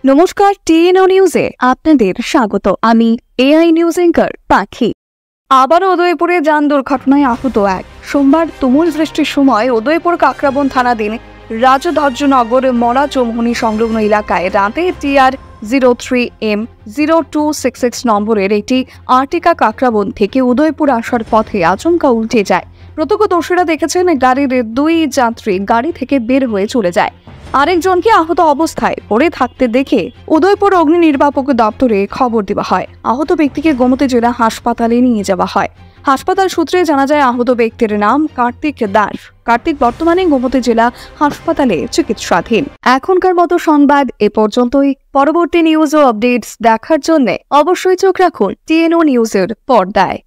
নমস্কার, টিএনও নিউজে আপনাদের স্বাগত। আমি এআই নিউজ অ্যাঙ্কার পাখি। আবারও উদয়পুরে যান দুর্ঘটনায় আহত এক। সোমবার তুমুল বৃষ্টির সময় উদয়পুর কাকরাবন থানাধীন রাজধর্যনগর মরা চৌমুহনী সংলগ্ন এলাকায় রাতে TR03M0266 নম্বরের একটি আর্টিকা কাকরাবন থেকে উদয়পুর আসার পথে আচমকা উল্টে যায়। প্রত্যক্ষদর্শীরা দেখেছেন গাড়ির দুই যাত্রী গাড়ি থেকে বের হয়ে চলে যায়। আরেকজনকে আহত অবস্থায় পড়ে থাকতে দেখে উদয়পুর অগ্নি নির্বাপক দপ্তরে খবর দেওয়া হয়। আহত ব্যক্তিকে গোমতী জেলা হাসপাতালে নিয়ে যাওয়া হয়। হাসপাতাল সূত্রে জানা যায় আহত ব্যক্তির নাম কার্তিক দাস। কার্তিক বর্তমানে গোমতী জেলা হাসপাতালে চিকিৎসাধীন। এখনকার মতো সংবাদ এ পর্যন্তই। পরবর্তী নিউজ ও আপডেটস দেখার জন্য অবশ্যই চোখ রাখুন টিএনও নিউজের পর্দায়।